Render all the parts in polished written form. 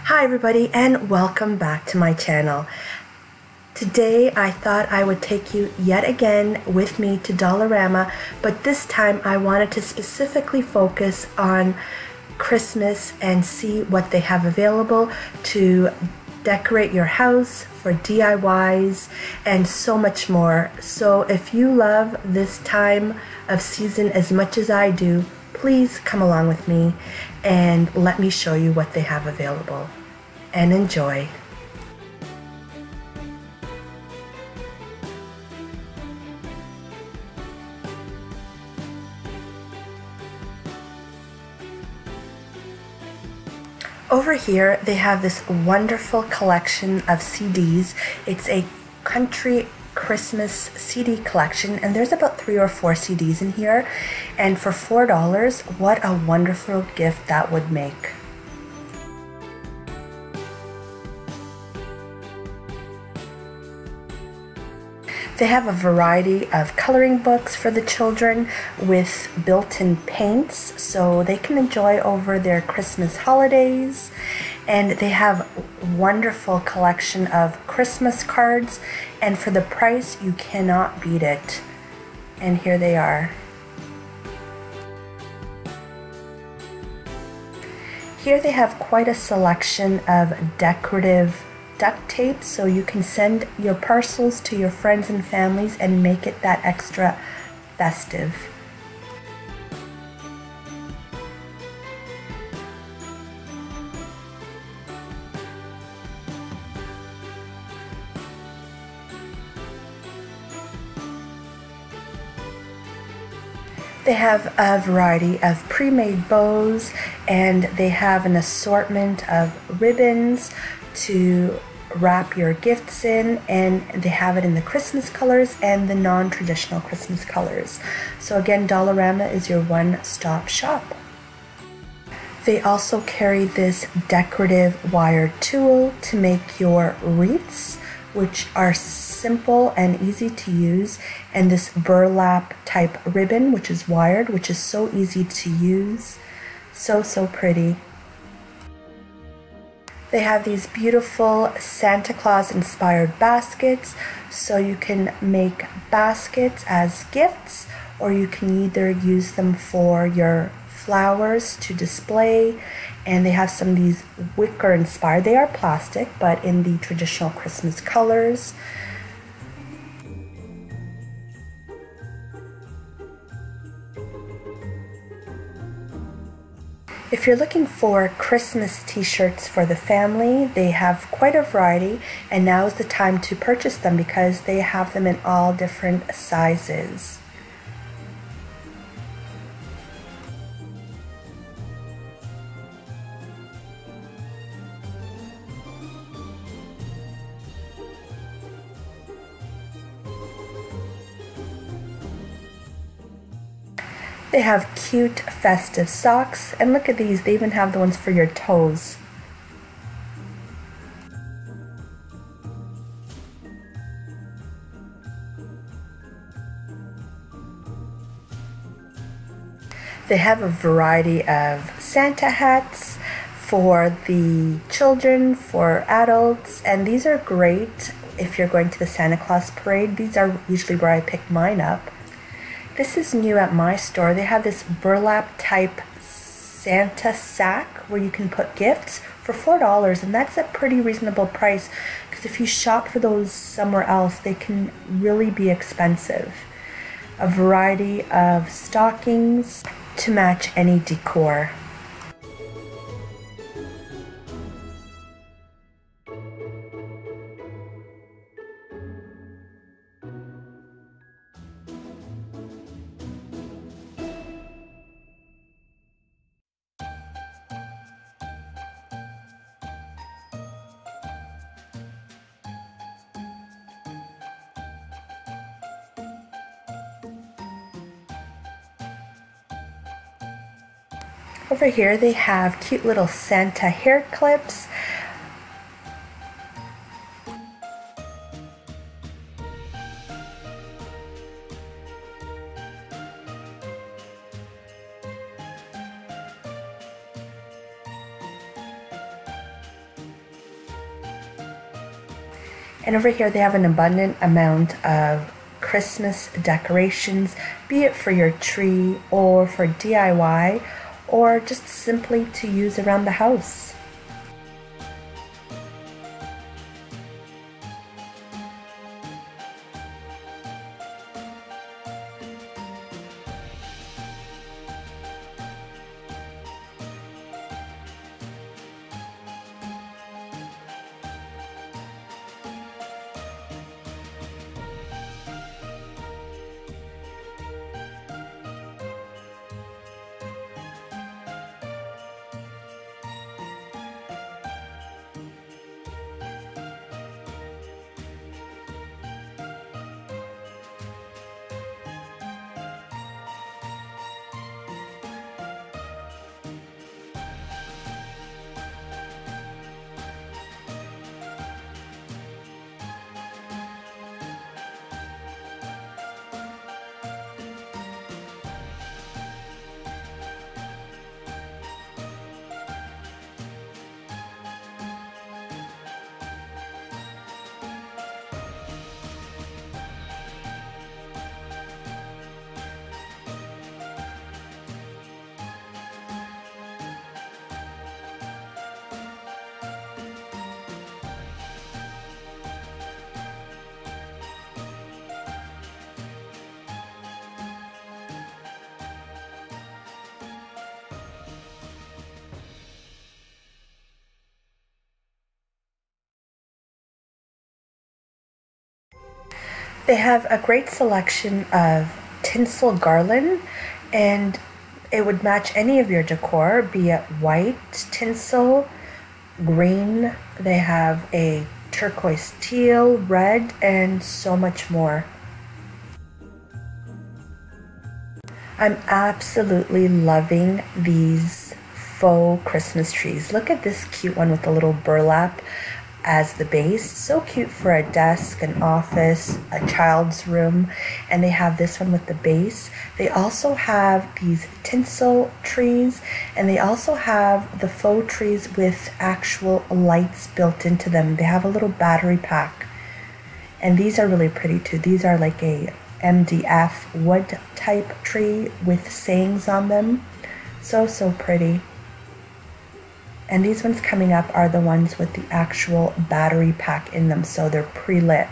Hi everybody and welcome back to my channel. Today I thought I would take you yet again with me to Dollarama, but this time I wanted to specifically focus on Christmas and see what they have available to decorate your house, for DIYs, and so much more. So if you love this time of season as much as I do, please come along with me and let me show you what they have available. And enjoy. Over here they have this wonderful collection of CDs. It's a country Christmas CD collection, and there's about 3 or 4 CDs in here, and for $4, what a wonderful gift that would make. They have a variety of coloring books for the children with built-in paints so they can enjoy over their Christmas holidays. And they have a wonderful collection of Christmas cards, and for the price you cannot beat it. And here they are. Here they have quite a selection of decorative duct tape, so you can send your parcels to your friends and families and make it that extra festive. They have a variety of pre-made bows, and they have an assortment of ribbons to wrap your gifts in, and they have it in the Christmas colors and the non-traditional Christmas colors. So again, Dollarama is your one-stop shop. They also carry this decorative wire tool to make your wreaths, which are simple and easy to use, and this burlap type ribbon, which is wired, which is so easy to use. So pretty. They have these beautiful Santa Claus inspired baskets, so you can make baskets as gifts, or you can either use them for your flowers to display. And they have some of these wicker inspired. They are plastic, but in the traditional Christmas colors. If you're looking for Christmas t-shirts for the family, they have quite a variety, and now is the time to purchase them because they have them in all different sizes. They have cute festive socks, and look at these, they even have the ones for your toes. They have a variety of Santa hats for the children, for adults, and these are great if you're going to the Santa Claus parade. These are usually where I pick mine up. This is new at my store. They have this burlap type Santa sack where you can put gifts for $4, and that's a pretty reasonable price because if you shop for those somewhere else, they can really be expensive. A variety of stockings to match any decor. Over here they have cute little Santa hair clips. And over here they have an abundant amount of Christmas decorations, be it for your tree or for DIY or just simply to use around the house. They have a great selection of tinsel garland, and it would match any of your decor, be it white tinsel, green. They have a turquoise teal, red, and so much more. I'm absolutely loving these faux Christmas trees. Look at this cute one with a little burlap as the base. So cute for a desk, an office, a child's room. And they have this one with the base. They also have these tinsel trees, and they also have the faux trees with actual lights built into them. They have a little battery pack. And these are really pretty too. These are like a MDF wood type tree with sayings on them. So pretty. And these ones coming up are the ones with the actual battery pack in them, so they're pre-lit.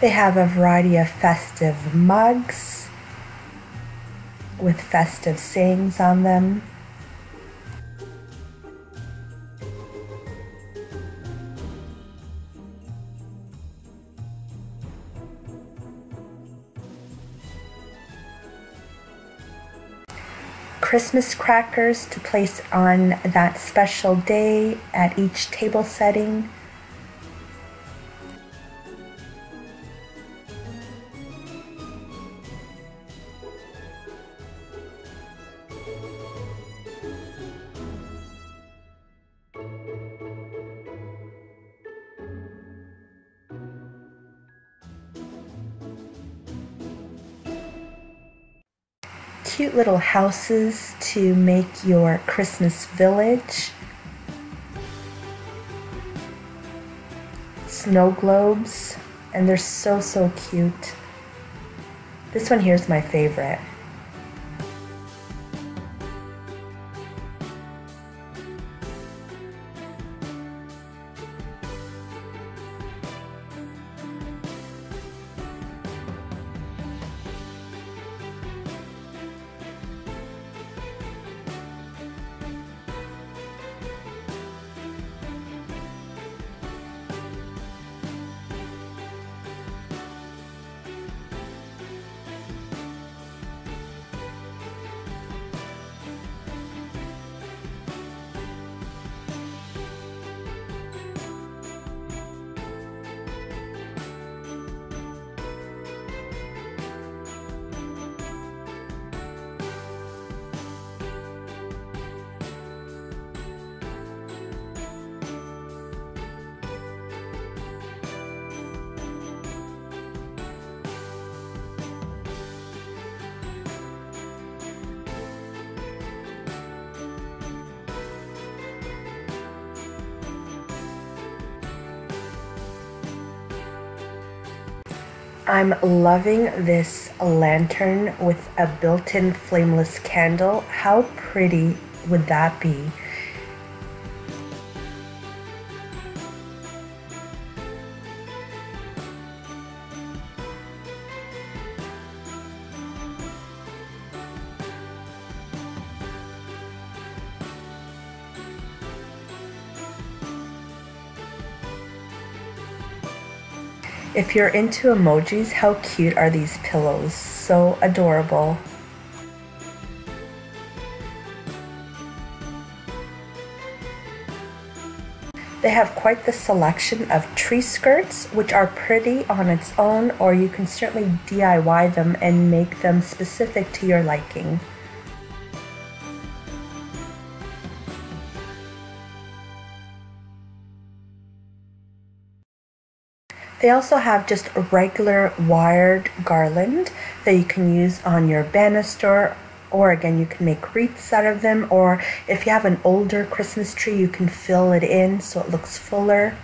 They have a variety of festive mugs with festive sayings on them. Christmas crackers to place on that special day at each table setting. Cute little houses to make your Christmas village. Snow globes, and they're so cute. This one here is my favorite. I'm loving this lantern with a built-in flameless candle. How pretty would that be? If you're into emojis, how cute are these pillows? So adorable. They have quite the selection of tree skirts, which are pretty on its own, or you can certainly DIY them and make them specific to your liking. They also have just a regular wired garland that you can use on your banister, or again, you can make wreaths out of them, or if you have an older Christmas tree, you can fill it in so it looks fuller.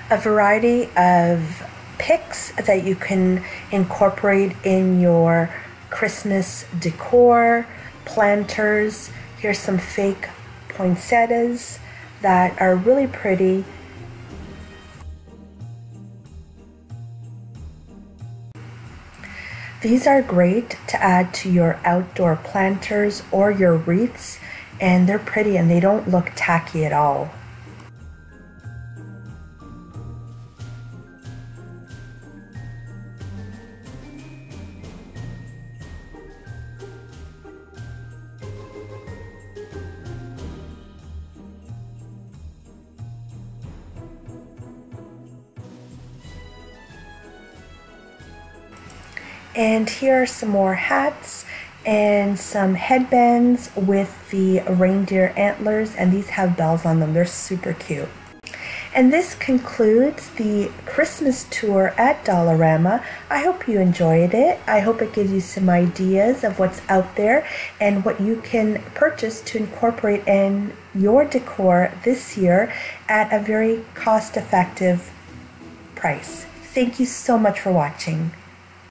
A variety of picks that you can incorporate in your Christmas decor, planters. Here's some fake poinsettias that are really pretty. These are great to add to your outdoor planters or your wreaths, and they're pretty and they don't look tacky at all. And here are some more hats and some headbands with the reindeer antlers, and these have bells on them. They're super cute. And this concludes the Christmas tour at Dollarama. I hope you enjoyed it. I hope it gives you some ideas of what's out there and what you can purchase to incorporate in your decor this year at a very cost-effective price. Thank you so much for watching.